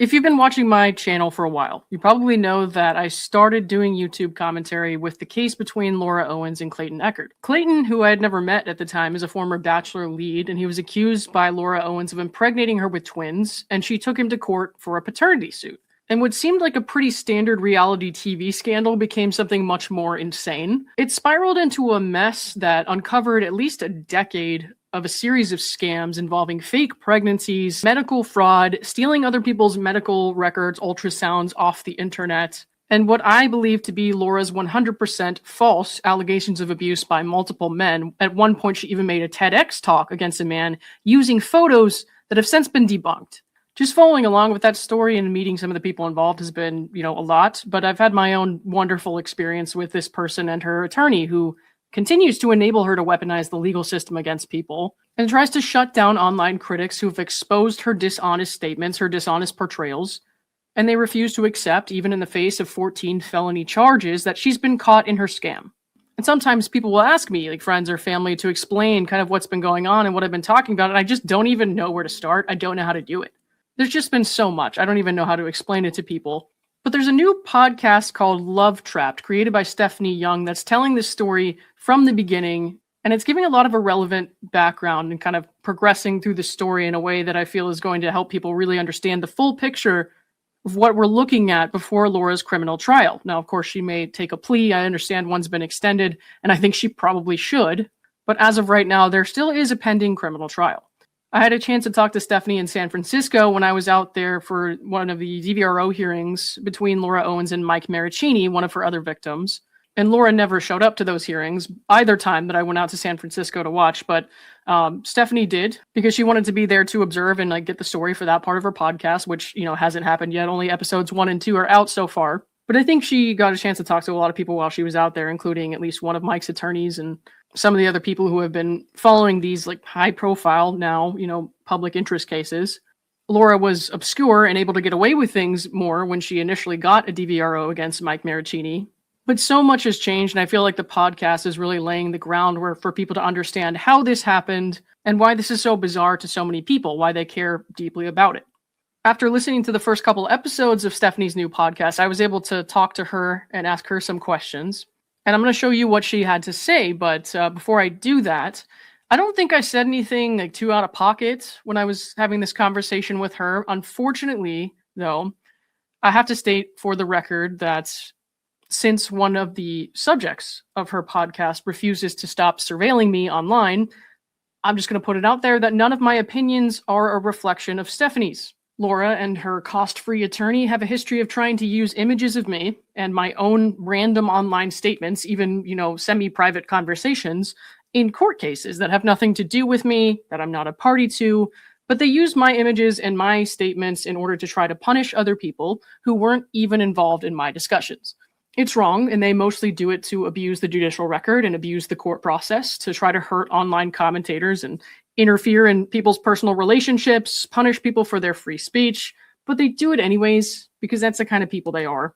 If you've been watching my channel for a while, you probably know that I started doing YouTube commentary with the case between Laura Owens and Clayton Echard. Clayton, who I had never met at the time, is a former Bachelor lead, and he was accused by Laura Owens of impregnating her with twins, and she took him to court for a paternity suit. And what seemed like a pretty standard reality TV scandal became something much more insane. It spiraled into a mess that uncovered at least a decade of a series of scams involving fake pregnancies, medical fraud, stealing other people's medical records, ultrasounds off the internet, and what I believe to be Laura's 100% false allegations of abuse by multiple men. At one point, she even made a TEDx talk against a man using photos that have since been debunked. Just following along with that story and meeting some of the people involved has been, a lot, but I've had my own wonderful experience with this person and her attorney, who continues to enable her to weaponize the legal system against people and tries to shut down online critics who have exposed her dishonest statements, her dishonest portrayals, and they refuse to accept, even in the face of 14 felony charges, that she's been caught in her scam. And sometimes people will ask me, like friends or family, to explain kind of what's been going on and what I've been talking about, and I just don't even know where to start. I don't know how to do it. There's just been so much. I don't even know how to explain it to people. But there's a new podcast called Love Trapped, created by Stephani Young, that's telling this story from the beginning, and it's giving a lot of irrelevant background and kind of progressing through the story in a way that I feel is going to help people really understand the full picture of what we're looking at before Laura's criminal trial. Now, of course, she may take a plea. I understand one's been extended, and I think she probably should. But as of right now, there still is a pending criminal trial. I had a chance to talk to Stephani in San Francisco when I was out there for one of the DVRO hearings between Laura Owens and Mike Maricini, one of her other victims. And Laura never showed up to those hearings either time that I went out to San Francisco to watch, but Stephani did, because she wanted to be there to observe and get the story for that part of her podcast, which, hasn't happened yet. Only episodes 1 and 2 are out so far. But I think she got a chance to talk to a lot of people while she was out there, including at least one of Mike's attorneys and some of the other people who have been following these high profile now, public interest cases. Laura was obscure and able to get away with things more when she initially got a DVRO against Mike Maricini. But so much has changed, and I feel like the podcast is really laying the groundwork for people to understand how this happened and why this is so bizarre to so many people, why they care deeply about it. After listening to the first couple episodes of Stephani's new podcast, I was able to talk to her and ask her some questions. And I'm going to show you what she had to say, but before I do that, I don't think I said anything too out of pocket when I was having this conversation with her. Unfortunately, though, I have to state for the record that since one of the subjects of her podcast refuses to stop surveilling me online, I'm just going to put it out there that none of my opinions are a reflection of Stephani's. Laura and her cost-free attorney have a history of trying to use images of me and my own random online statements, even, semi-private conversations, in court cases that have nothing to do with me, that I'm not a party to, but they use my images and my statements in order to try to punish other people who weren't even involved in my discussions. It's wrong, and they mostly do it to abuse the judicial record and abuse the court process, to try to hurt online commentators and interfere in people's personal relationships, punish people for their free speech, but they do it anyways because that's the kind of people they are.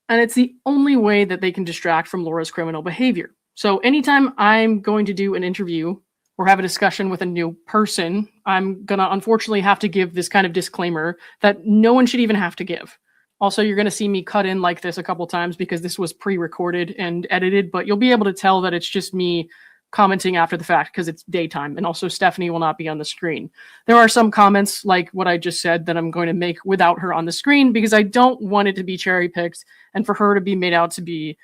And it's the only way that they can distract from Laura's criminal behavior. So anytime I'm going to do an interview or have a discussion with a new person, I'm going to unfortunately have to give this kind of disclaimer that no one should even have to give. Also, you're going to see me cut in like this a couple times because this was pre-recorded and edited, but you'll be able to tell that it's just me commenting after the fact because it's daytime, and also Stephani will not be on the screen. There are some comments like what I just said that I'm going to make without her on the screen because I don't want it to be cherry-picked and for her to be made out to be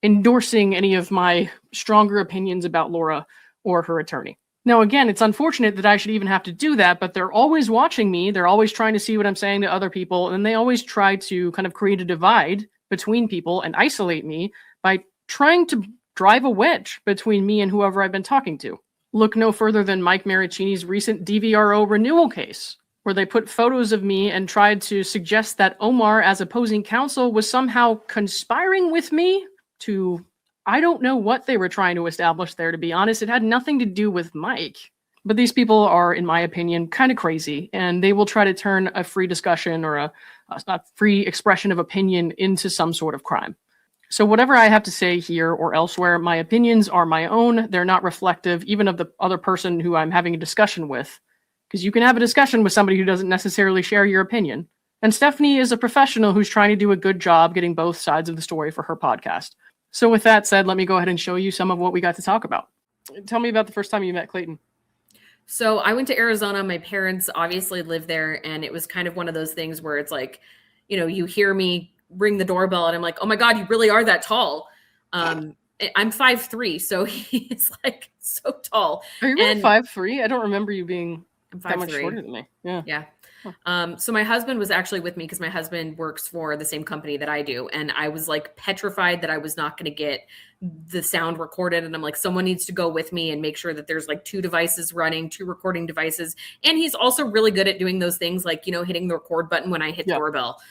endorsing any of my stronger opinions about Laura or her attorney. Now, again, it's unfortunate that I should even have to do that, but they're always watching me. They're always trying to see what I'm saying to other people, and they always try to kind of create a divide between people and isolate me by trying to drive a wedge between me and whoever I've been talking to. Look no further than Mike Maricini's recent DVRO renewal case, where they put photos of me and tried to suggest that Omar, as opposing counsel, was somehow conspiring with me to, I don't know what they were trying to establish there, to be honest. It had nothing to do with Mike. But these people are, in my opinion, kind of crazy, and they will try to turn a free discussion or a free expression of opinion into some sort of crime. So whatever I have to say here or elsewhere, my opinions are my own. They're not reflective even of the other person who I'm having a discussion with, because you can have a discussion with somebody who doesn't necessarily share your opinion. And Stephani is a professional who's trying to do a good job getting both sides of the story for her podcast. So with that said, let me go ahead and show you some of what we got to talk about. Tell me about the first time you met Clayton. So I went to Arizona. My parents obviously live there. And it was kind of one of those things where it's like, you know, you hear me ring the doorbell and I'm like, oh my God, you really are that tall. I'm 5'3", so he's like so tall. Are you really 5'3"? I don't remember you being that much 5'3". shorter than me. Yeah. So my husband was actually with me because my husband works for the same company that I do. And I was like petrified that I was not going to get the sound recorded. And I'm like, someone needs to go with me and make sure that there's like 2 devices running, 2 recording devices. And he's also really good at doing those things like, you know, hitting the record button when I hit doorbell,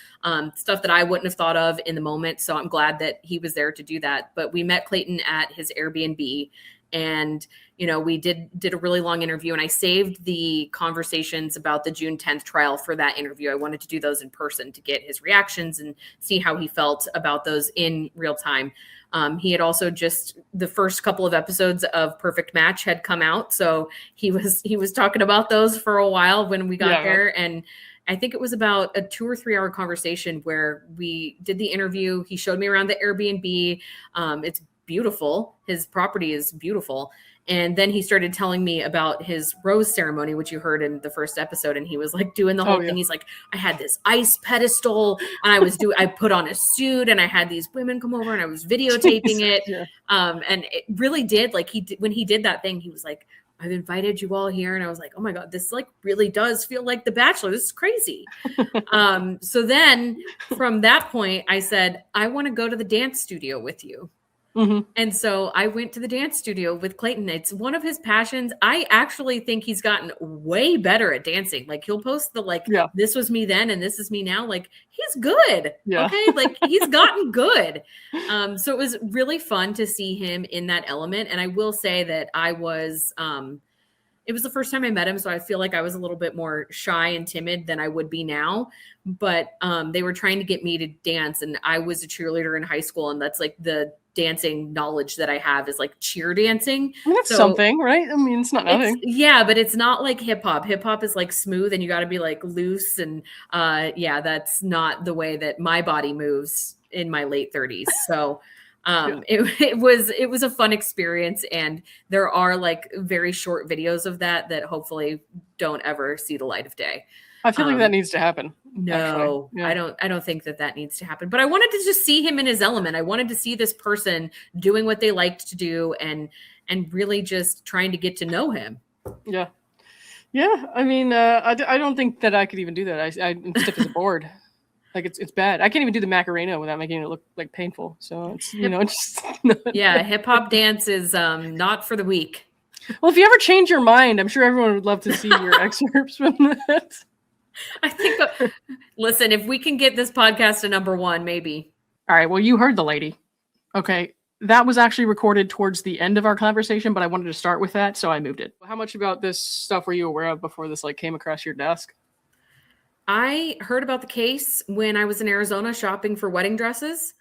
stuff that I wouldn't have thought of in the moment. So I'm glad that he was there to do that. But we met Clayton at his Airbnb. And, you know, we did a really long interview, and I saved the conversations about the June 10th trial for that interview. I wanted to do those in person to get his reactions and see how he felt about those in real time. He had also the first couple of episodes of Perfect Match had come out. So he was talking about those for a while when we got there. And I think it was about a 2 or 3 hour conversation where we did the interview. He showed me around the Airbnb. It's beautiful. His property is beautiful. And then he started telling me about his rose ceremony, which you heard in the first episode. And he was like doing the whole thing. He's like, I had this ice pedestal and I put on a suit and I had these women come over and I was videotaping it. And it really did. Like when he did that thing, he was like, I've invited you all here. And I was like, oh my God, this like really does feel like The Bachelor. This is crazy. So then from that point, I said, I want to go to the dance studio with you. Mm-hmm. And so I went to the dance studio with Clayton. It's one of his passions. I actually think he's gotten way better at dancing. Like he'll post this was me then and this is me now. Like he's good. Yeah. Okay. Like he's gotten good. So it was really fun to see him in that element. And I will say that it was the first time I met him. So I feel like I was a little bit more shy and timid than I would be now. But they were trying to get me to dance. And I was a cheerleader in high school. And that's like the dancing knowledge that I have is like cheer dancing. I mean, that's something, right? I mean, it's not nothing. But it's not like hip hop. Hip hop is like smooth and you got to be like loose. And that's not the way that my body moves in my late 30s. So it was a fun experience. And there are like very short videos of that hopefully don't ever see the light of day. I feel like that needs to happen. No, I don't think that needs to happen. But I wanted to just see him in his element. I wanted to see this person doing what they liked to do and really just trying to get to know him. Yeah. Yeah. I mean, I don't think that I could even do that. I'm stiff as a board. Like it's bad. I can't even do the Macarena without making it look like painful. So it's, just. Hip hop dance is not for the weak. Well, if you ever change your mind, I'm sure everyone would love to see your excerpts from that. I think, listen, if we can get this podcast to #1, maybe. All right. Well, you heard the lady. Okay. That was actually recorded towards the end of our conversation, but I wanted to start with that, so I moved it. How much about this stuff were you aware of before this came across your desk? I heard about the case when I was in Arizona shopping for wedding dresses.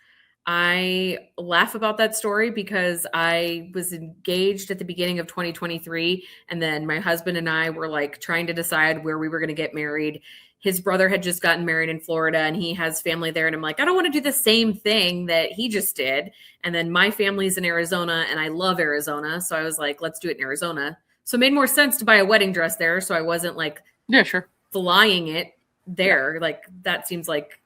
I laugh about that story because I was engaged at the beginning of 2023. And then my husband and I were trying to decide where we were going to get married. His brother had just gotten married in Florida and he has family there. And I'm like, I don't want to do the same thing that he just did. And then my family's in Arizona and I love Arizona. So I was like, let's do it in Arizona. So it made more sense to buy a wedding dress there. So I wasn't flying it there. That seems like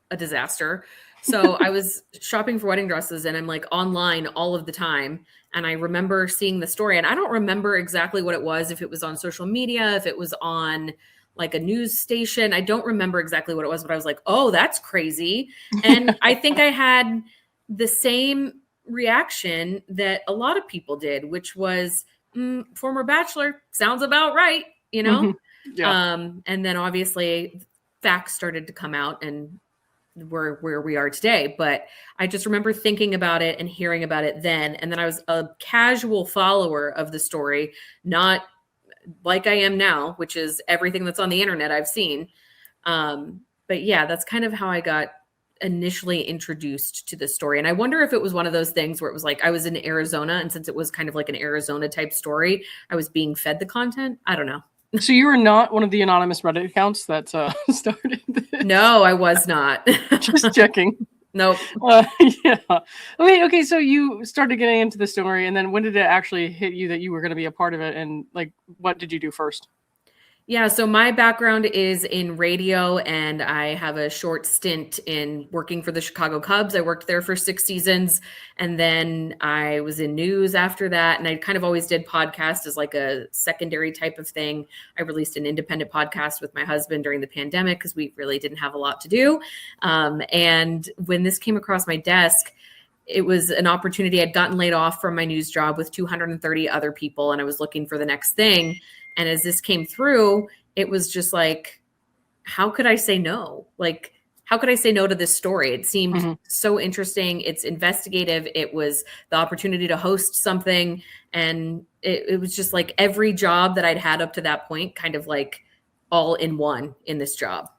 a disaster. So I was shopping for wedding dresses and I'm online all of the time. And I remember seeing the story and I don't remember exactly what it was, if it was on social media, if it was on a news station. I don't remember exactly what it was, but I was like, oh, that's crazy. And I think I had the same reaction that a lot of people did, which was former Bachelor sounds about right, Mm-hmm. Yeah. And then obviously facts started to come out and where we are today. But I just remember thinking about it and hearing about it then. And then I was a casual follower of the story, not like I am now, which is everything that's on the internet I've seen. But yeah, that's kind of how I got initially introduced to the story. And I wonder if it was one of those things where it was I was in Arizona, and since it was kind of like an Arizona type story, I was being fed the content. I don't know. So you were not one of the anonymous Reddit accounts that started this? No, I was not. Just checking. Nope. Yeah. Okay. So you started getting into the story, and then when did it actually hit you that you were going to be a part of it? And like, what did you do first? Yeah, so my background is in radio, and I have a short stint in working for the Chicago Cubs. I worked there for 6 seasons, and then I was in news after that. And I kind of always did podcasts as like a secondary type of thing. I released an independent podcast with my husband during the pandemic because we really didn't have a lot to do. And when this came across my desk, it was an opportunity. I'd gotten laid off from my news job with 230 other people, and I was looking for the next thing. And as this came through, it was just like, how could I say no? Like, how could I say no to this story? It seemed so interesting. It's investigative. It was the opportunity to host something. And it was just like every job that I'd had up to that point, kind of like all in one in this job.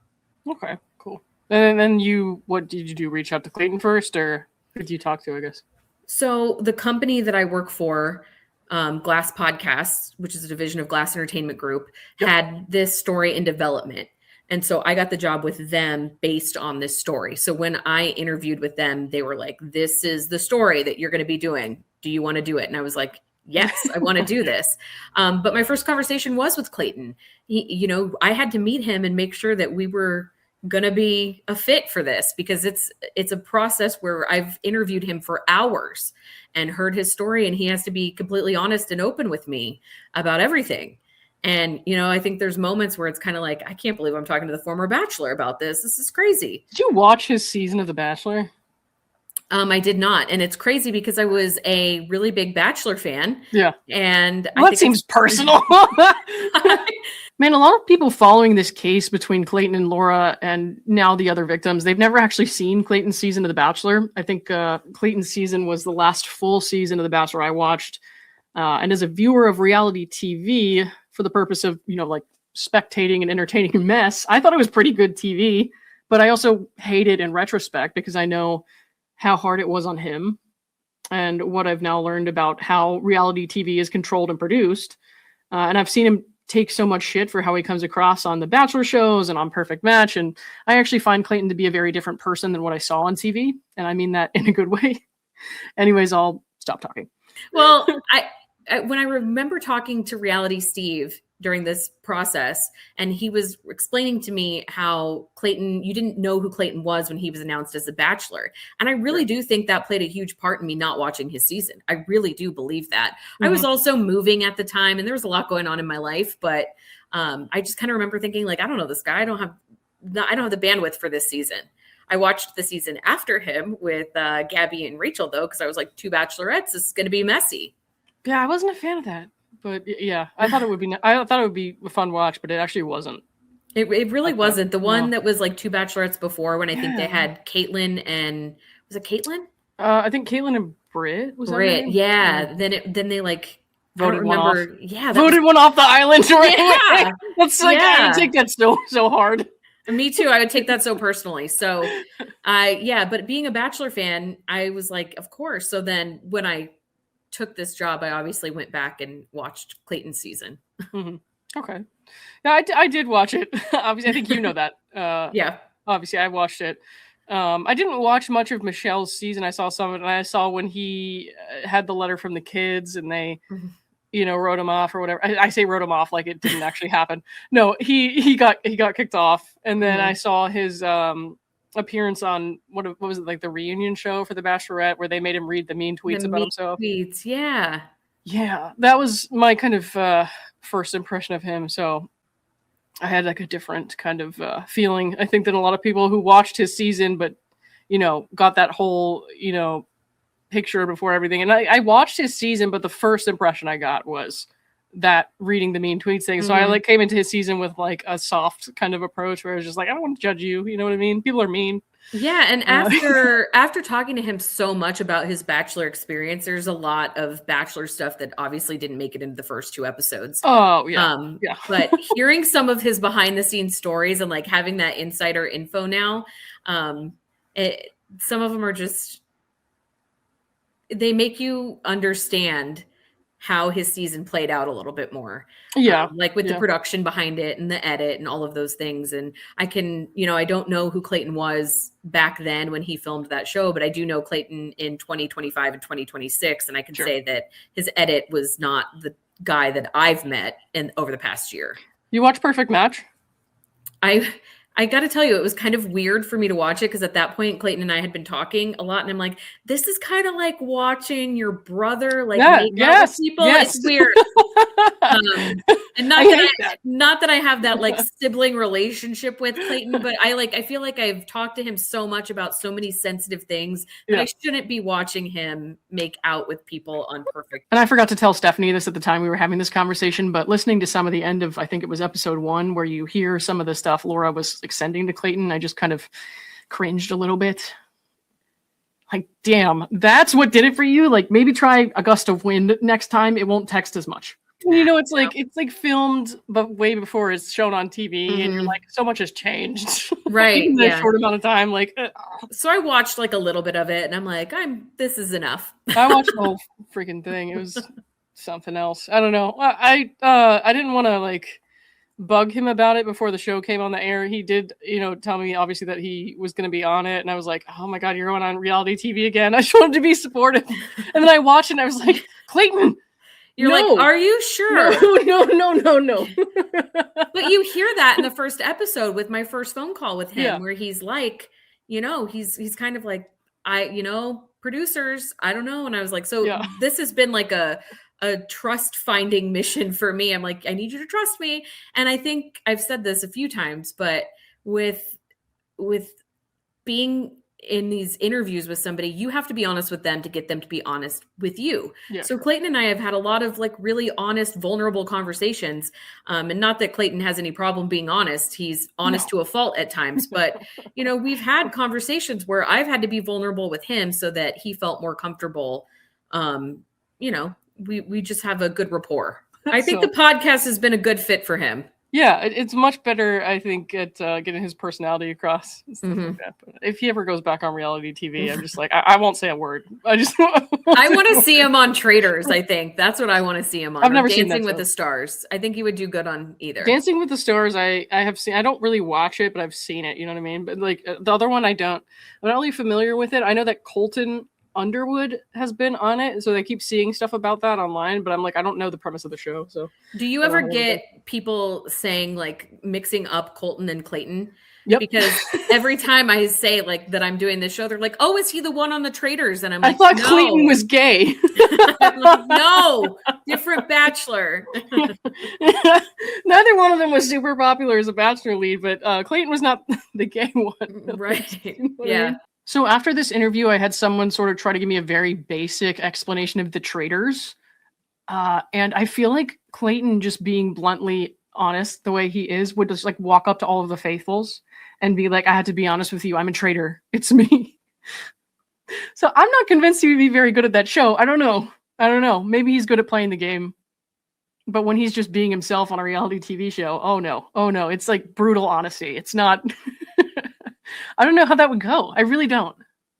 Okay, cool. And then what did you do? Reach out to Clayton first, or who did you talk to, I guess? So the company that I work for, Glass Podcasts, which is a division of Glass Entertainment Group, had this story in development. And so I got the job with them based on this story. So when I interviewed with them, they were like, this is the story that you're going to be doing. Do you want to do it? And I was like, yes, I want to do this. But my first conversation was with Clayton. I had to meet him and make sure that we were going to be a fit for this, because it's a process where I've interviewed him for hours and heard his story, and he has to be completely honest and open with me about everything. And, I think there's moments where it's kind of like, I can't believe I'm talking to the former Bachelor about this. This is crazy. Did you watch his season of The Bachelor? I did not. And it's crazy because I was a really big Bachelor fan. Yeah. And that seems personal. Man, a lot of people following this case between Clayton and Laura and now the other victims, they've never actually seen Clayton's season of The Bachelor. I think Clayton's season was the last full season of The Bachelor I watched. And as a viewer of reality TV, for the purpose of, like spectating and entertaining a mess, I thought it was pretty good TV. But I also hate it in retrospect because I know how hard it was on him and what I've now learned about how reality TV is controlled and produced. And I've seen him take so much shit for how he comes across on the Bachelor shows and on Perfect Match. And I actually find Clayton to be a very different person than what I saw on TV. And I mean that in a good way. Anyways, I'll stop talking. Well, when I remember talking to Reality Steve during this process, and he was explaining to me how Clayton, you didn't know who Clayton was when he was announced as a Bachelor. And I really do think that played a huge part in me not watching his season. I really do believe that. I was also moving at the time, and there was a lot going on in my life, but I just kind of remember thinking, like, I don't know this guy. I don't have the bandwidth for this season. I watched the season after him with Gabby and Rachel, though, because I was like, 2 bachelorettes, this is going to be messy. Yeah, I wasn't a fan of that. But yeah, I thought it would be. I thought it would be a fun watch, but it actually wasn't. It really wasn't. The one that was like 2 bachelorettes before, when I think they had Caitlin and was it Caitlin? I think Caitlin and Britt was Britt. Yeah. Then they like voted one off. Yeah, voted one off the island. Right? Yeah, that's like I take that so hard. Me too. I would take that so personally. So, but being a Bachelor fan, I was like, of course. So then when I took this job, I obviously went back and watched Clayton's season. Okay. Yeah, I did watch it. Obviously, I think you know that. Yeah. Obviously, I watched it. I didn't watch much of Michelle's season. I saw some of it, and I saw when he had the letter from the kids, and they, wrote him off or whatever. I say wrote him off like it didn't actually happen. No, he got kicked off, and then I saw his appearance on what was it, like the reunion show for The Bachelorette, where they made him read the mean tweets about himself. Tweets, yeah, that was my kind of first impression of him. So I had like a different kind of feeling, I think, than a lot of people who watched his season, but got that whole picture before everything. And I watched his season, but the first impression I got was that reading the mean tweets thing. So I came into his season with like a soft kind of approach where I was just like, I don't want to judge you. You know what I mean? People are mean. Yeah. And after talking to him so much about his Bachelor experience, there's a lot of Bachelor stuff that obviously didn't make it into the first 2 episodes. Oh yeah. But hearing some of his behind the scenes stories and like having that insider info now, some of them are just, they make you understand how his season played out a little bit more. Yeah. Like with the production behind it and the edit and all of those things. And I can, I don't know who Clayton was back then when he filmed that show, but I do know Clayton in 2025 and 2026. And I can say that his edit was not the guy that I've met over the past year. You watch Perfect Match? I got to tell you, it was kind of weird for me to watch it because at that point, Clayton and I had been talking a lot, and I'm like, this is kind of like watching your brother make out with people. Yes. It's weird. And not that I have that like sibling relationship with Clayton, but I feel like I've talked to him so much about so many sensitive things that I shouldn't be watching him make out with people on Perfect. And I forgot to tell Stephanie this at the time we were having this conversation, but listening to some of the end of, I think it was episode 1, where you hear some of the stuff Laura was sending to Clayton, I just kind of cringed a little bit. Like, damn, that's what did it for you? Like, maybe try a gust of wind next time. It won't text as much. It's like filmed, but way before it's shown on TV, and you're like, so much has changed, right? In that short amount of time. So I watched like a little bit of it, and I'm like, this is enough. I watched the whole freaking thing. It was something else. I don't know. I didn't want to bug him about it before the show came on the air. He did, tell me obviously that he was going to be on it, and I was like, oh my god, you're on reality TV again. I just wanted to be supportive, and then I watched it, and I was like, Clayton. You're like, are you sure? No. But you hear that in the first episode with my first phone call with him, where he's like, he's kind of like, producers, I don't know. And I was like, so this has been like a trust finding mission for me. I'm like, I need you to trust me. And I think I've said this a few times, but with being in these interviews with somebody, you have to be honest with them to get them to be honest with you. Yeah. So Clayton and I have had a lot of really honest, vulnerable conversations. And not that Clayton has any problem being honest. He's honest to a fault at times, but we've had conversations where I've had to be vulnerable with him so that he felt more comfortable. We just have a good rapport. I think the podcast has been a good fit for him. Yeah, it's much better, I think, at getting his personality across. Like that. But if he ever goes back on reality TV, I'm just like, I won't say a word. I want to see him on Traitors, I think. That's what I want to see him on. I've never seen Dancing with the Stars. I think he would do good on either. Dancing with the Stars, I have seen. I don't really watch it, but I've seen it. You know what I mean? But the other one, I'm not really familiar with it. I know that Colton Underwood has been on it, so they keep seeing stuff about that online, but I'm like, I don't know the premise of the show. So do you ever get people saying mixing up Colton and Clayton? Yep. Because every time I say that I'm doing this show, they're like, oh, is he the one on the Traitors? And I'm like, I thought no. Clayton was gay. I'm like, no, different Bachelor. Neither one of them was super popular as a Bachelor lead, but Clayton was not the gay one. Right. Yeah. So after this interview, I had someone sort of try to give me a very basic explanation of the Traitors. And I feel like Clayton, just being bluntly honest the way he is, would just walk up to all of the faithfuls and be like, I had to be honest with you. I'm a traitor. It's me. So I'm not convinced he would be very good at that show. I don't know. Maybe he's good at playing the game. But when he's just being himself on a reality TV show, oh no. It's brutal honesty. It's not... I don't know how that would go. I really don't.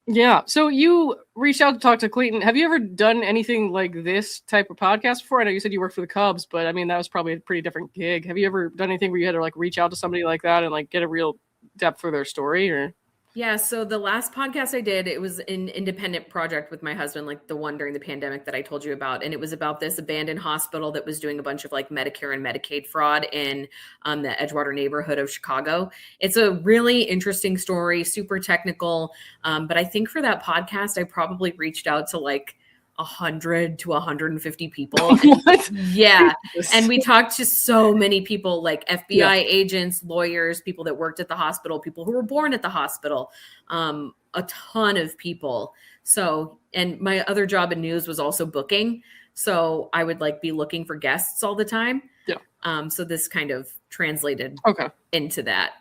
Yeah. So you reached out to talk to Clayton. Have you ever done anything like this type of podcast before? I know you said you worked for the Cubs, but I mean, that was probably a pretty different gig. Have you ever done anything where you had to reach out to somebody like that and get a real depth for their story? Or Yeah. So the last podcast I did, it was an independent project with my husband, the one during the pandemic that I told you about. And it was about this abandoned hospital that was doing a bunch of Medicare and Medicaid fraud in the Edgewater neighborhood of Chicago. It's a really interesting story, super technical. But I think for that podcast, I probably reached out to 100 to 150 people. Yeah. And we talked to so many people, FBI agents, lawyers, people that worked at the hospital, people who were born at the hospital, a ton of people. So, and my other job in news was also booking. So I would be looking for guests all the time. Yeah. So this kind of translated into that.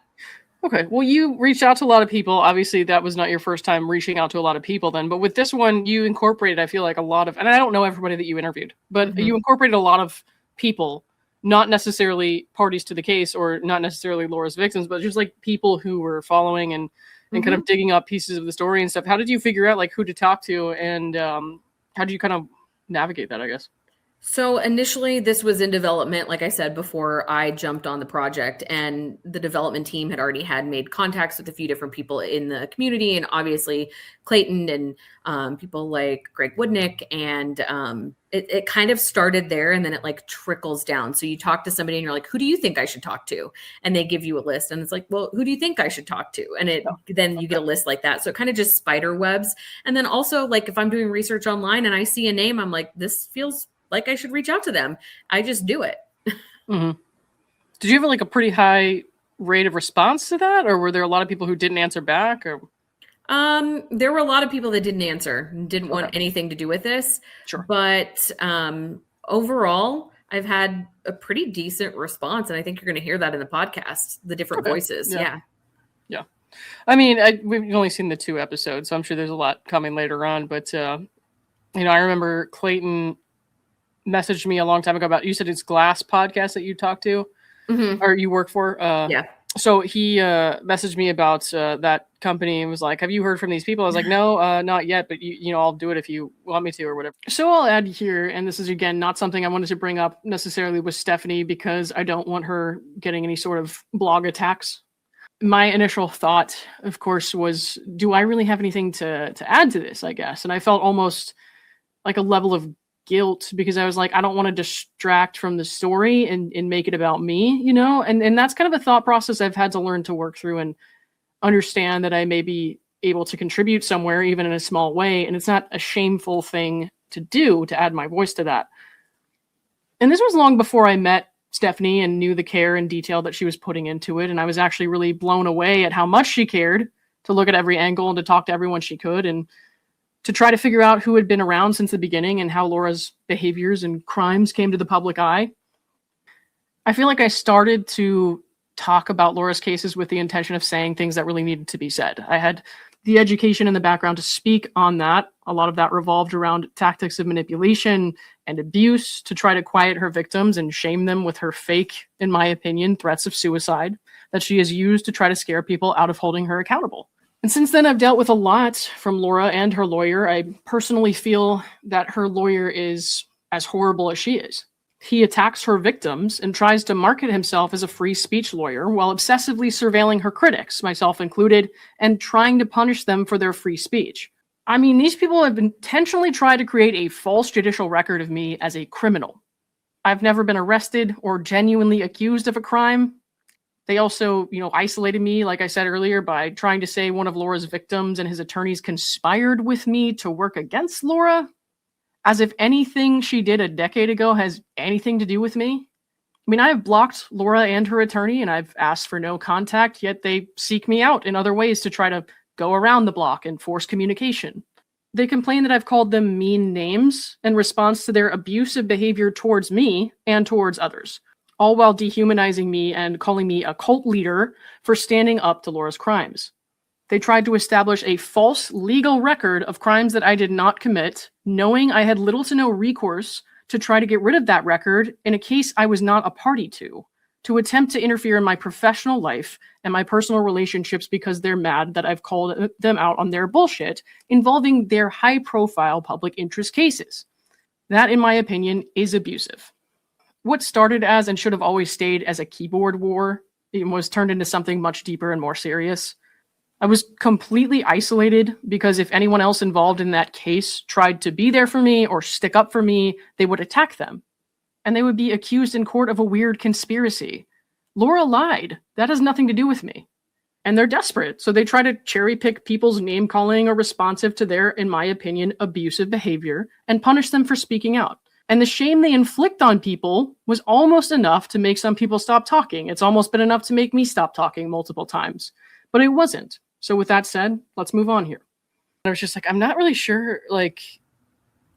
Okay. Well, you reached out to a lot of people. Obviously, that was not your first time reaching out to a lot of people then. But with this one, you incorporated, I feel a lot of, and I don't know everybody that you interviewed, but you incorporated a lot of people, not necessarily parties to the case or not necessarily Laura's victims, but just people who were following and kind of digging up pieces of the story and stuff. How did you figure out who to talk to, and how did you kind of navigate that, I guess? So initially, this was in development, like I said, before I jumped on the project, and the development team had already had made contacts with a few different people in the community, and obviously Clayton and people like Greg Woodnick, and it kind of started there, and then it like trickles down. So you talk to somebody, and you're like, "Who do you think I should talk to?" And they give you a list, and it's like, "Well, who do you think I should talk to?" And then you get a list like that. So it kind of just spider webs. And then also, like if I'm doing research online and I see a name, I'm like, "This feels like I should reach out to them." I just do it. Mm-hmm. Did you have like a pretty high rate of response to that, or were there a lot of people who didn't answer back? Or there were a lot of people that didn't answer, didn't want anything to do with this. Sure. But overall, I've had a pretty decent response, and I think you're going to hear that in the podcast, the different voices. Yeah. I mean, we've only seen the 2 episodes, so I'm sure there's a lot coming later on. But I remember Clayton messaged me a long time ago about, you said it's Glass podcast that you talked to, or you work for. Yeah. So he messaged me about that company and was like, "Have you heard from these people?" I was like, "No, not yet, but I'll do it if you want me to or whatever." So I'll add here, and this is again not something I wanted to bring up necessarily with Stephani because I don't want her getting any sort of blog attacks. My initial thought, of course, was, do I really have anything to add to this, I guess? And I felt almost like a level of guilt because I was like, I don't want to distract from the story and make it about me, and that's kind of a thought process I've had to learn to work through and understand that I may be able to contribute somewhere, even in a small way. And it's not a shameful thing to do, to add my voice to that. And this was long before I met Stephani and knew the care and detail that she was putting into it. And I was actually really blown away at how much she cared to look at every angle and to talk to everyone she could, and to try to figure out who had been around since the beginning and how Laura's behaviors and crimes came to the public eye. I feel like I started to talk about Laura's cases with the intention of saying things that really needed to be said. I had the education and the background to speak on that. A lot of that revolved around tactics of manipulation and abuse to try to quiet her victims and shame them with her fake, in my opinion, threats of suicide that she has used to try to scare people out of holding her accountable. And since then, I've dealt with a lot from Laura and her lawyer. I personally feel that her lawyer is as horrible as she is. He attacks her victims and tries to market himself as a free speech lawyer while obsessively surveilling her critics, myself included, and trying to punish them for their free speech. I mean, these people have intentionally tried to create a false judicial record of me as a criminal. I've never been arrested or genuinely accused of a crime. They also, isolated me, like I said earlier, by trying to say one of Laura's victims and his attorneys conspired with me to work against Laura, as if anything she did a decade ago has anything to do with me. I mean, I have blocked Laura and her attorney, and I've asked for no contact, yet they seek me out in other ways to try to go around the block and force communication. They complain that I've called them mean names in response to their abusive behavior towards me and towards others, all while dehumanizing me and calling me a cult leader for standing up to Laura's crimes. They tried to establish a false legal record of crimes that I did not commit, knowing I had little to no recourse to try to get rid of that record in a case I was not a party to attempt to interfere in my professional life and my personal relationships because they're mad that I've called them out on their bullshit involving their high-profile public interest cases. That, in my opinion, is abusive. What started as and should have always stayed as a keyboard war was turned into something much deeper and more serious. I was completely isolated because if anyone else involved in that case tried to be there for me or stick up for me, they would attack them. And they would be accused in court of a weird conspiracy. Laura lied. That has nothing to do with me. And they're desperate, so they try to cherry pick people's name calling or responsive to their, in my opinion, abusive behavior and punish them for speaking out. And the shame they inflict on people was almost enough to make some people stop talking. It's almost been enough to make me stop talking multiple times. But it wasn't. So with that said, let's move on here. I was just like, I'm not really sure,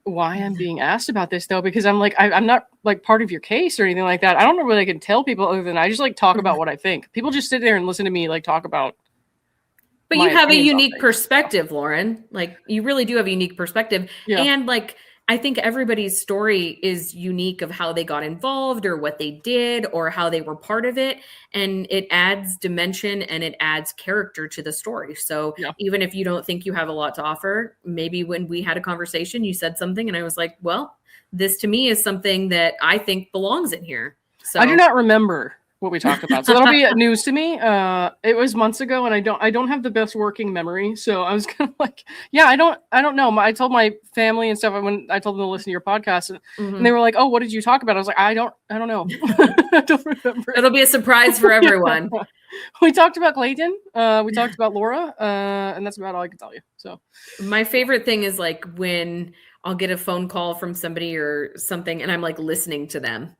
why I'm being asked about this, though, because I'm not, part of your case or anything like that. I don't know what I can tell people other than I just, talk about what I think. People just sit there and listen to me, talk about. But you have a unique perspective, Lauren. You really do have a unique perspective. Yeah. And, I think everybody's story is unique of how they got involved or what they did or how they were part of it. And it adds dimension and it adds character to the story. So Yeah. even if you don't think you have a lot to offer, maybe when we had a conversation, you said something and I was like, well, this to me is something that I think belongs in here. So I do not remember what we talked about, so that'll be news to me. It was months ago, and I don't have the best working memory, so I was kind of like, yeah, I don't know. I told my family and stuff when I told them to listen to your podcast, and they were like, oh, what did you talk about? I was like, I don't know. I don't remember. It'll be a surprise for everyone. We talked about Clayton. We talked about Laura, and that's about all I can tell you. So my favorite thing is like when I'll get a phone call from somebody or something, and I'm like listening to them.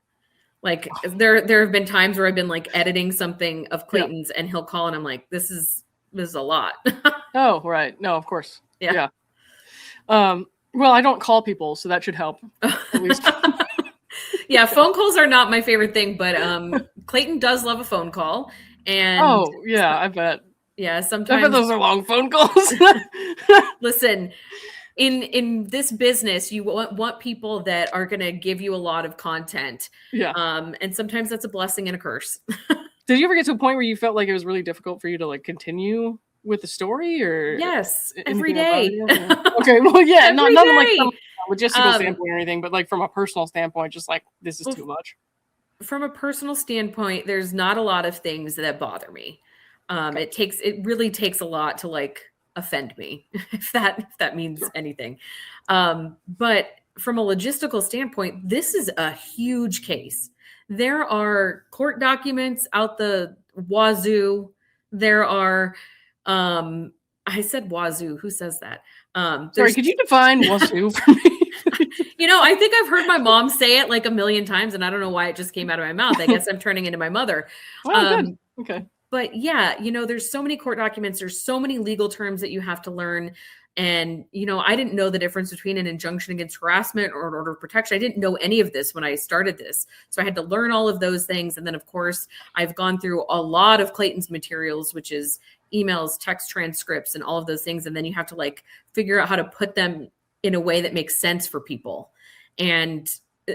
Like there have been times where I've been like editing something of Clayton's and he'll call and I'm like, this is a lot. Oh, right. No, of course. Yeah. Well, I don't call people, so that should help. At least. Yeah. Phone calls are not my favorite thing, but Clayton does love a phone call. And I bet. Yeah. Sometimes I bet those are long phone calls. Listen, in this business, you want people that are going to give you a lot of content. Yeah. And sometimes that's a blessing and a curse. Did you ever get to a point where you felt like it was really difficult for you to like continue with the story, or? Yes, every day. Okay. Well, yeah, not like from a logistical standpoint or anything, but like from a personal standpoint, just like this is too much. From a personal standpoint, there's not a lot of things that bother me. It really takes a lot to like offend me, if that means anything. But from a logistical standpoint, this is a huge case. There are court documents out the wazoo. There are, I said wazoo. Who says that? Sorry, could you define wazoo for me? I think I've heard my mom say it like a million times, and I don't know why it just came out of my mouth. I guess I'm turning into my mother. Oh, good. Okay. But yeah, there's so many court documents. There's so many legal terms that you have to learn. And, I didn't know the difference between an injunction against harassment or an order of protection. I didn't know any of this when I started this. So I had to learn all of those things. And then, of course, I've gone through a lot of Clayton's materials, which is emails, text transcripts, and all of those things. And then you have to like figure out how to put them in a way that makes sense for people. And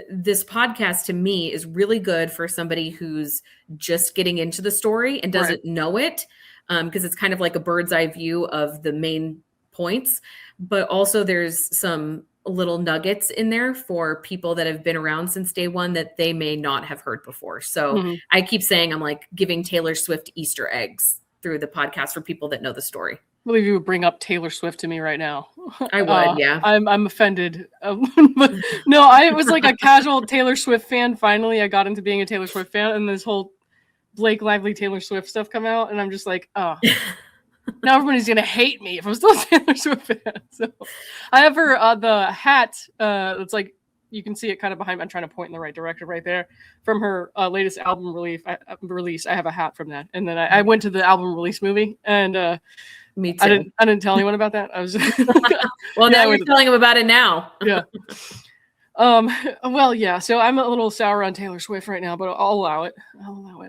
this podcast to me is really good for somebody who's just getting into the story and doesn't know it, because it's kind of like a bird's eye view of the main points, but also there's some little nuggets in there for people that have been around since day one that they may not have heard before. So I keep saying I'm like giving Taylor Swift Easter eggs through the podcast for people that know the story. I believe you would bring up Taylor Swift to me right now. I would, yeah. I'm offended. But no, I was like a casual Taylor Swift fan. Finally, I got into being a Taylor Swift fan, and this whole Blake Lively Taylor Swift stuff come out, and I'm just like, oh. Now everybody's gonna hate me if I'm still a Taylor Swift fan. So I have her the hat. It's like you can see it kind of behind me. I'm trying to point in the right direction right there. From her latest album release, I have a hat from that. And then I went to the album release movie, and me too. I didn't tell anyone about that. I was well, now you're telling them about it now. Yeah. Well, yeah. So I'm a little sour on Taylor Swift right now, but I'll allow it.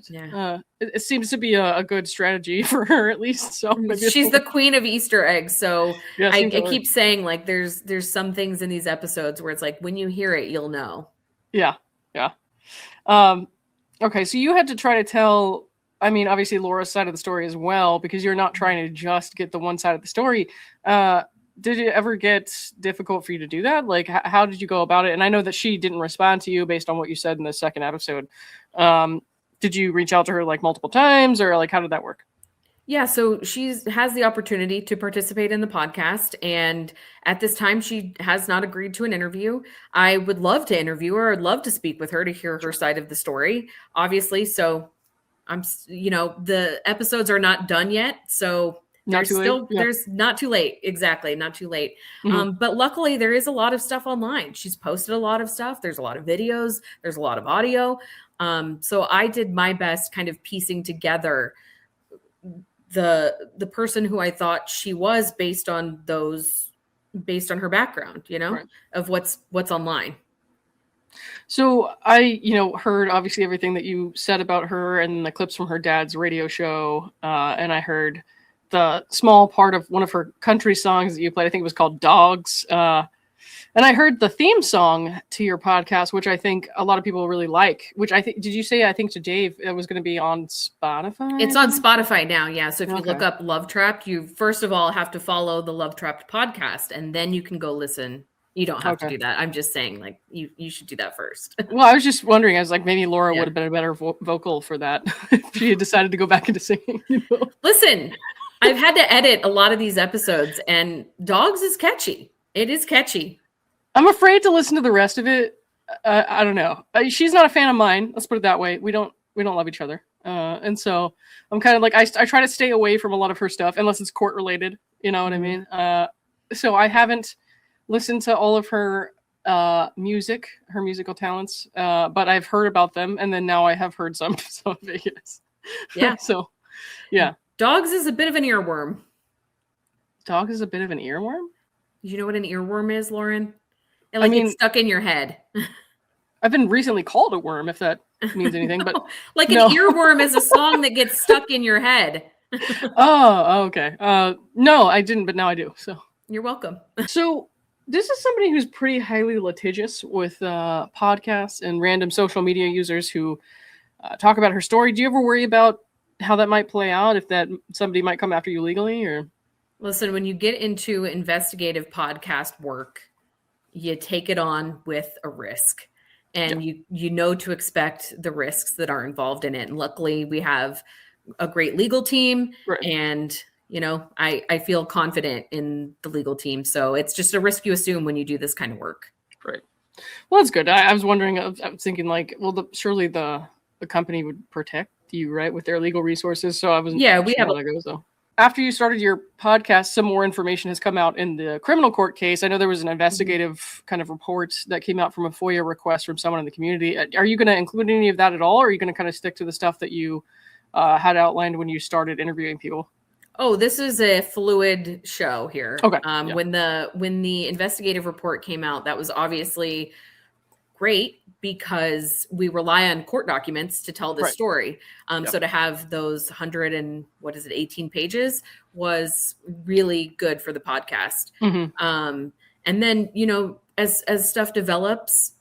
Yeah. It seems to be a good strategy for her, at least. So she's the queen of Easter eggs. So yeah, I keep saying like there's some things in these episodes where it's like when you hear it, you'll know. Yeah. Yeah. Okay. So you had to try to tell, I mean, obviously Laura's side of the story as well, because you're not trying to just get the one side of the story. Did it ever get difficult for you to do that? Like, how did you go about it? And I know that she didn't respond to you based on what you said in the second episode. Did you reach out to her like multiple times, or like, how did that work? Yeah, so she has the opportunity to participate in the podcast. And at this time, she has not agreed to an interview. I would love to interview her. I'd love to speak with her to hear her side of the story, obviously. So the episodes are not done yet. So there's not too late. Exactly. Not too late. But luckily there is a lot of stuff online. She's posted a lot of stuff. There's a lot of videos. There's a lot of audio. So I did my best kind of piecing together the person who I thought she was based on her background, of what's online. So I, heard obviously everything that you said about her and the clips from her dad's radio show. And I heard the small part of one of her country songs that you played. I think it was called Dogs. And I heard the theme song to your podcast, which I think a lot of people really like, which I think, did you say, I think to Dave, it was going to be on Spotify? It's on Spotify now. Yeah. So if you Okay. look up Love Trapped, you first of all have to follow the Love Trapped podcast, and then you can go listen. You don't have to do that. I'm just saying, like, you should do that first. Well, I was just wondering, I was like, maybe Laura Yeah. would have been a better vocal for that if she had decided to go back into singing. You know? Listen, I've had to edit a lot of these episodes, and Dogs is catchy. It is catchy. I'm afraid to listen to the rest of it. I don't know. She's not a fan of mine. Let's put it that way. We don't love each other. And so I'm kind of like, I try to stay away from a lot of her stuff unless it's court related. You know what I mean? So I haven't listened to all of her music, her musical talents, but I've heard about them. And then now I have heard some of it. Yes. Yeah. So yeah. Dogs is a bit of an earworm. Dog is a bit of an earworm? Do you know what an earworm is, Lauren? It gets stuck in your head. I've been recently called a worm, if that means anything. No, but like an earworm is a song that gets stuck in your head. Oh, okay. No, I didn't, but now I do. So you're welcome. So this is somebody who's pretty highly litigious with podcasts and random social media users who talk about her story. Do you ever worry about how that might play out, if that somebody might come after you legally? Or listen, when you get into investigative podcast work, you take it on with a risk, and you know to expect the risks that are involved in it. And luckily we have a great legal team, and I feel confident in the legal team. So it's just a risk you assume when you do this kind of work. Right. Well, that's good. I was wondering, I was thinking like, well, surely the company would protect you, right, with their legal resources. So I wasn't. Yeah, we have. How that goes, though. After you started your podcast, some more information has come out in the criminal court case. I know there was an investigative kind of report that came out from a FOIA request from someone in the community. Are you going to include any of that at all? Or are you going to kind of stick to the stuff that you had outlined when you started interviewing people? Oh, this is a fluid show here. Okay. When the investigative report came out, that was obviously great because we rely on court documents to tell this story. So to have those 18 pages was really good for the podcast. Mm-hmm. And then, as stuff develops,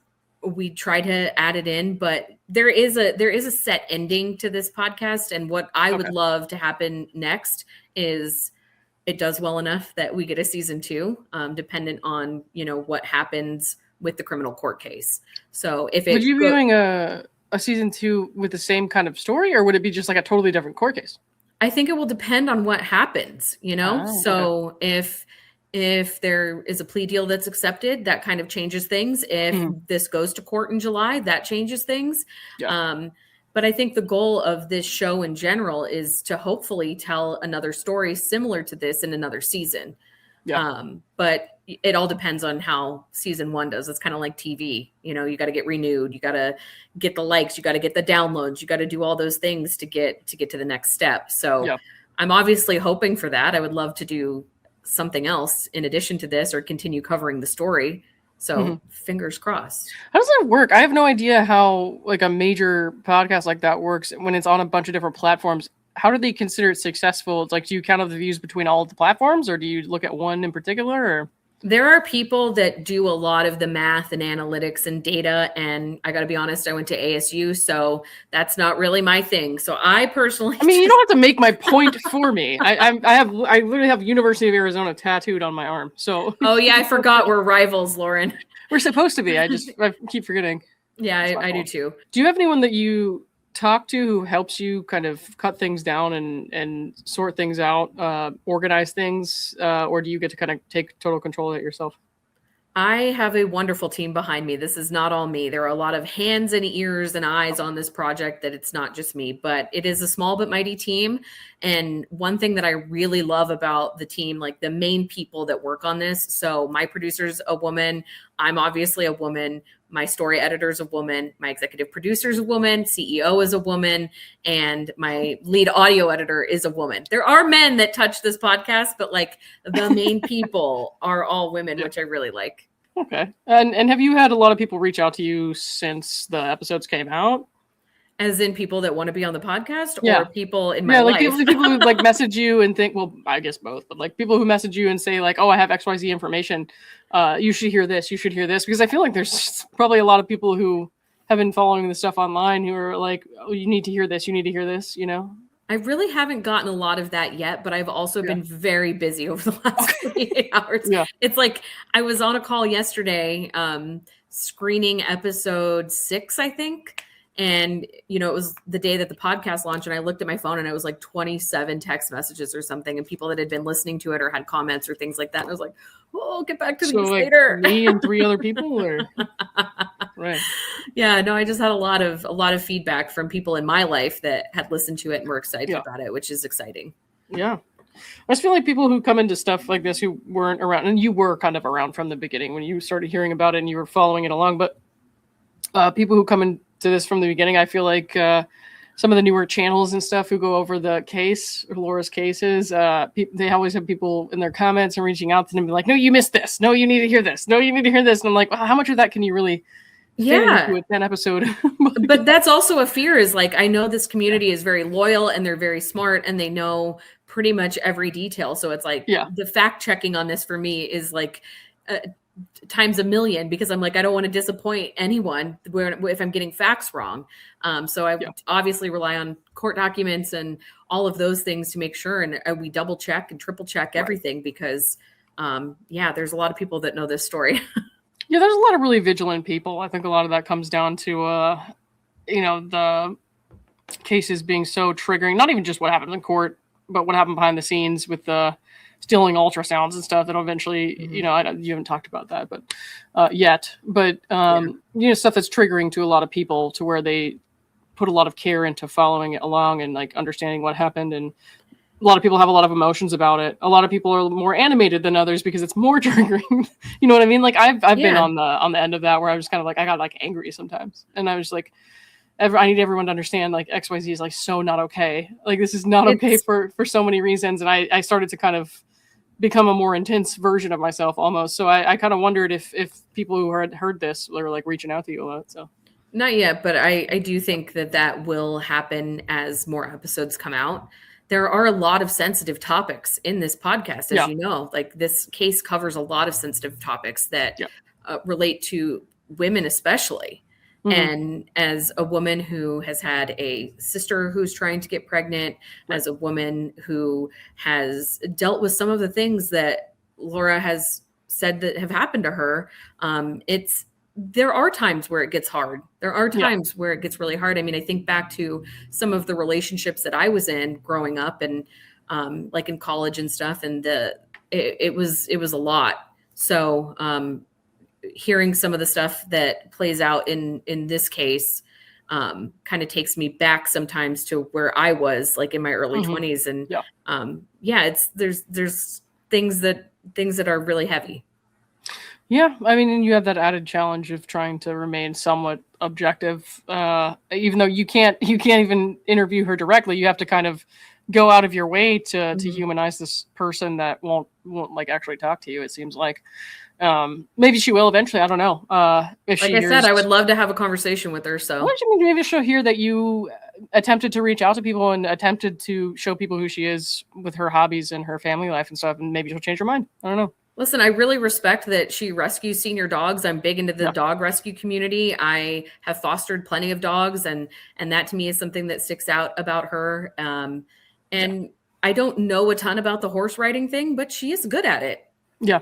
we try to add it in, but there is a set ending to this podcast. And what I would love to happen next is it does well enough that we get a season 2, dependent on, what happens with the criminal court case. So if it would you be doing a season 2 with the same kind of story, or would it be just like a totally different court case? I think it will depend on what happens, so if there is a plea deal that's accepted, that kind of changes things. If this goes to court in July, that changes things. But I think the goal of this show in general is to hopefully tell another story similar to this in another season. But it all depends on how season 1 does. It's kind of like TV. You got to get renewed. You got to get the likes. You got to get the downloads. You got to do all those things to get to the next step. So I'm obviously hoping for that. I would love to do something else in addition to this, or continue covering the story. So fingers crossed. How does that work? I have no idea how like a major podcast like that works when it's on a bunch of different platforms. How do they consider it successful? It's like, do you count up the views between all of the platforms, or do you look at one in particular? Or there are people that do a lot of the math and analytics and data. And I got to be honest, I went to ASU, so that's not really my thing. So I personally, you don't have to make my point for me. I literally have University of Arizona tattooed on my arm. So oh yeah, I forgot we're rivals, Lauren. We're supposed to be. I keep forgetting. Yeah, I do too. Do you have anyone that you talk to who helps you kind of cut things down and sort things out, organize things, or do you get to kind of take total control of it yourself? I have a wonderful team behind me. This is not all me. There are a lot of hands and ears and eyes on this project, that it's not just me, but it is a small but mighty team. And one thing that I really love about the team, like the main people that work on this. So my producer's a woman. I'm obviously a woman. My story editor is a woman. My executive producer is a woman. CEO is a woman. And my lead audio editor is a woman. There are men that touch this podcast, but like the main people are all women, which I really like. Okay. And have you had a lot of people reach out to you since the episodes came out? As in people that want to be on the podcast, Yeah. or people in my like life? people who like message you and think, well, I guess both, but like people who message you and say like, oh, I have XYZ information. You should hear this. You should hear this. Because I feel like there's probably a lot of people who have been following the stuff online who are like, oh, you need to hear this. You need to hear this, you know? I really haven't gotten a lot of that yet, but I've also been very busy over the last 48 hours. Yeah. It's like I was on a call yesterday, screening episode 6, I think. And, you know, it was the day that the podcast launched, and I looked at my phone and it was like 27 text messages or something, and people that had been listening to it or had comments or things like that. And I was like, oh, get back to me later. Me and 3 other people, or right. Yeah, no, I just had a lot of feedback from people in my life that had listened to it and were excited about it, which is exciting. Yeah. I just feel like people who come into stuff like this who weren't around, and you were kind of around from the beginning when you started hearing about it and you were following it along, but people who come into this from the beginning, I feel like some of the newer channels and stuff who go over the case, or Laura's cases, they always have people in their comments and reaching out to them and be like, no, you missed this. No, you need to hear this. No, you need to hear this. And I'm like, well, how much of that can you really fit into a 10 episode? But that's also a fear, is like, I know this community is very loyal and they're very smart and they know pretty much every detail. So it's like the fact checking on this for me is like times a million, because I'm like, I don't want to disappoint anyone if I'm getting facts wrong. So I obviously rely on court documents and all of those things to make sure. And we double check and triple check everything, because there's a lot of people that know this story. Yeah, there's a lot of really vigilant people. I think a lot of that comes down to, the cases being so triggering, not even just what happened in court, but what happened behind the scenes with the stealing ultrasounds and stuff that eventually, you haven't talked about that, but yet, but, stuff that's triggering to a lot of people, to where they put a lot of care into following it along and like understanding what happened. And a lot of people have a lot of emotions about it. A lot of people are more animated than others because it's more triggering. You know what I mean? Like I've been on the end of that, where I was kind of like, I got like angry sometimes, and I was like, I need everyone to understand like XYZ is like so not okay. Like this is not okay for so many reasons. And I started to kind of become a more intense version of myself almost. So I kind of wondered if people who had heard this were like reaching out to you a lot. So not yet, but I do think that will happen as more episodes come out. There are a lot of sensitive topics in this podcast, as you know. Like this case covers a lot of sensitive topics that relate to women especially. And as a woman who has had a sister who's trying to get pregnant, as a woman who has dealt with some of the things that Laura has said that have happened to her, there are times where it gets hard. There are times where it gets really hard. I mean, I think back to some of the relationships that I was in growing up, and like in college and stuff, and it was a lot. So hearing some of the stuff that plays out in this case kind of takes me back sometimes to where I was like in my early 20s. And there's things that are really heavy. Yeah, I mean, and you have that added challenge of trying to remain somewhat objective, even though you can't even interview her directly. You have to kind of go out of your way to humanize this person that won't like actually talk to you. It seems like maybe she will eventually. I don't know. If like I said, I would love to have a conversation with her. So maybe she'll hear that you attempted to reach out to people and attempted to show people who she is with her hobbies and her family life and stuff, and maybe she'll change her mind. I don't know. Listen, I really respect that she rescues senior dogs. I'm big into the dog rescue community. I have fostered plenty of dogs, and that to me is something that sticks out about her. And I don't know a ton about the horse riding thing, but she is good at it. Yeah.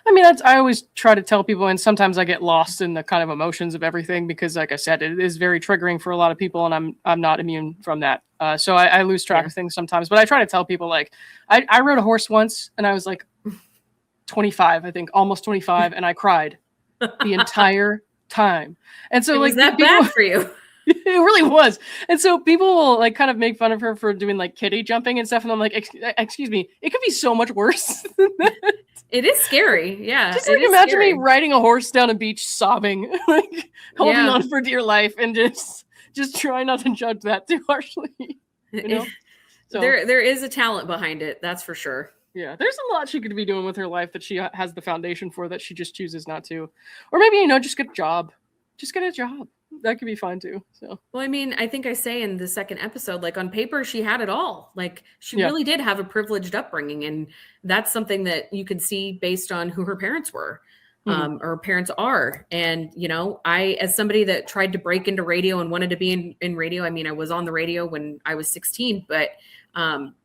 I mean, I always try to tell people, and sometimes I get lost in the kind of emotions of everything because, like I said, it is very triggering for a lot of people, and I'm not immune from that. So I lose track of things sometimes. But I try to tell people, like, I rode a horse once, and I was like 25, I think, almost 25, and I cried the entire time. And so, was that bad for you? It really was. And so people will like kind of make fun of her for doing like kitty jumping and stuff. And I'm like, excuse me, it could be so much worse than that. It is scary. Yeah. Just like imagine me riding a horse down a beach sobbing, like holding on for dear life, and just try not to judge that too harshly. You know? So there is a talent behind it. That's for sure. Yeah, there's a lot she could be doing with her life that she has the foundation for that she just chooses not to. Or maybe, just get a job. Just get a job. that could be fine too. So, well, I mean, I think I say in the second episode, like on paper, she had it all. Like she really did have a privileged upbringing. And that's something that you can see based on who her parents were. Or parents are. And, you know, I, as somebody that tried to break into radio and wanted to be in radio, I mean, I was on the radio when I was 16, but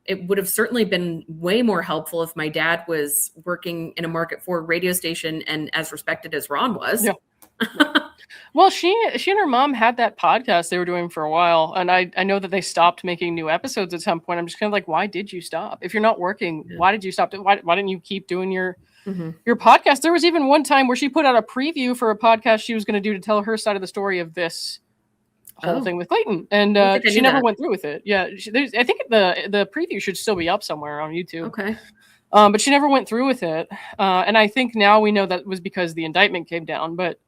it would have certainly been way more helpful if my dad was working in a market forward radio station and as respected as Ron was. Yeah. Well, she and her mom had that podcast they were doing for a while. And I know that they stopped making new episodes at some point. I'm just kind of like, why did you stop? If you're not working, why did you stop? Why didn't you keep doing your podcast? There was even one time where she put out a preview for a podcast she was going to do to tell her side of the story of this whole thing with Clayton, and she never went through with it. Yeah, I think the preview should still be up somewhere on YouTube. Okay. But she never went through with it, and I think now we know that was because the indictment came down. But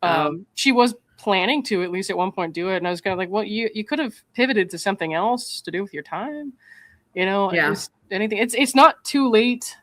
she was planning to at least at one point do it, and I was kind of like, well, you could have pivoted to something else to do with your time, you know? Anything. It's not too late.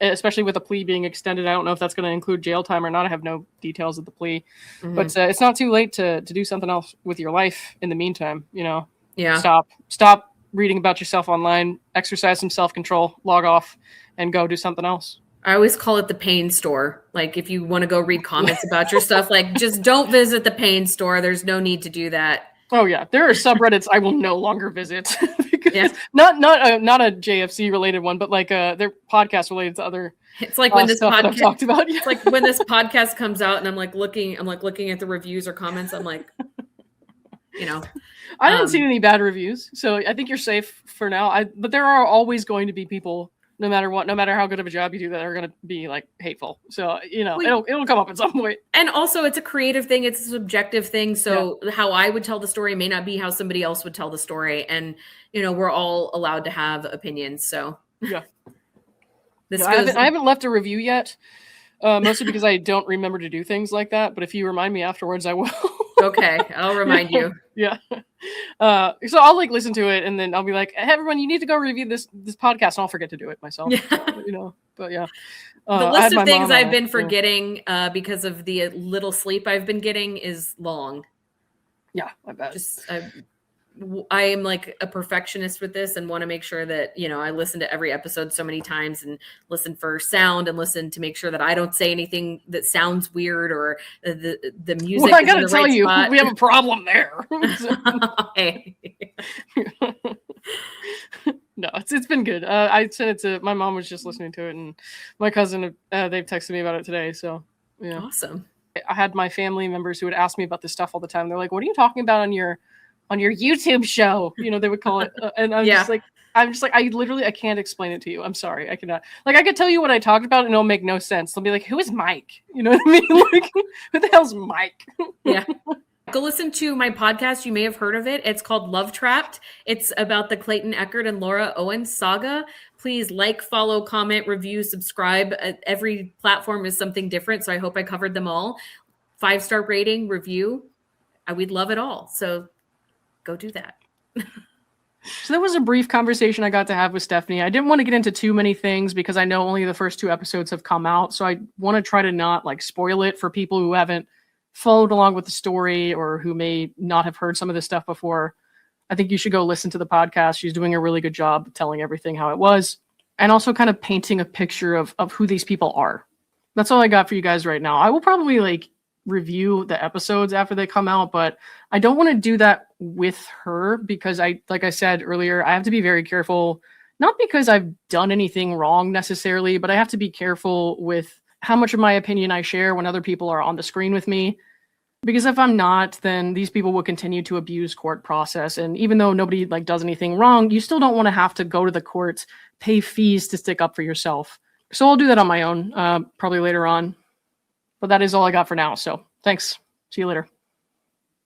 Especially with the plea being extended. I don't know if that's going to include jail time or not. I have no details of the plea, but it's not too late to do something else with your life in the meantime, you know? Yeah. Stop reading about yourself online, exercise some self-control, log off, and go do something else. I always call it the pain store. Like if you want to go read comments about your stuff, like just don't visit the pain store. There's no need to do that. Oh yeah, there are subreddits I will no longer visit because not a JFC related one, but like they're podcast related to other. It's like when this podcast talked about. It's like when this podcast comes out, and I'm looking at the reviews or comments. I'm like, you know, I didn't see any bad reviews, so I think you're safe for now. But there are always going to be people, no matter what, no matter how good of a job you do, that are going to be like hateful. So, you know, it'll come up at some point. And also it's a creative thing. It's a subjective thing. So how I would tell the story may not be how somebody else would tell the story. And, you know, we're all allowed to have opinions. So yeah, I haven't left a review yet, mostly because I don't remember to do things like that. But if you remind me afterwards, I will. Okay. I'll remind you. Yeah. So I'll like listen to it and then I'll be like, hey, everyone, you need to go review this podcast. And I'll forget to do it myself. Yeah. You know, but yeah. The list of things I've been forgetting because of the little sleep I've been getting is long. Yeah, I bet. I am like a perfectionist with this and want to make sure that, you know, I listen to every episode so many times and listen for sound and listen to make sure that I don't say anything that sounds weird or the music. Well, I gotta tell you, we have a problem there. No, it's been good. I sent it to my mom was just listening to it and my cousin, they've texted me about it today. So yeah. Awesome. I had my family members who would ask me about this stuff all the time. They're like, what are you talking about on your YouTube show? You know, they would call it. And I'm just like, I can't explain it to you. I'm sorry. I cannot. Like, I could tell you what I talked about and it'll make no sense. They'll be like, who is Mike? You know what I mean? Like, who the hell's Mike? Yeah. Go listen to my podcast. You may have heard of it. It's called Love Trapped. It's about the Clayton Echard and Laura Owens saga. Please like, follow, comment, review, subscribe. Every platform is something different. So I hope I covered them all. 5-star rating, review. We'd love it all. So go do that. So that was a brief conversation I got to have with Stephani. I didn't want to get into too many things because I know only the first 2 episodes have come out. So I want to try to not like spoil it for people who haven't followed along with the story or who may not have heard some of this stuff before. I think you should go listen to the podcast. She's doing a really good job of telling everything how it was and also kind of painting a picture of who these people are. That's all I got for you guys right now. I will probably like review the episodes after they come out, but I don't want to do that with her because like I said earlier, I have to be very careful, not because I've done anything wrong necessarily, but I have to be careful with how much of my opinion I share when other people are on the screen with me. Because if I'm not, then these people will continue to abuse court process. And even though nobody like does anything wrong, you still don't want to have to go to the courts, pay fees to stick up for yourself. So I'll do that on my own, probably later on. But that is all I got for now. So thanks. See you later.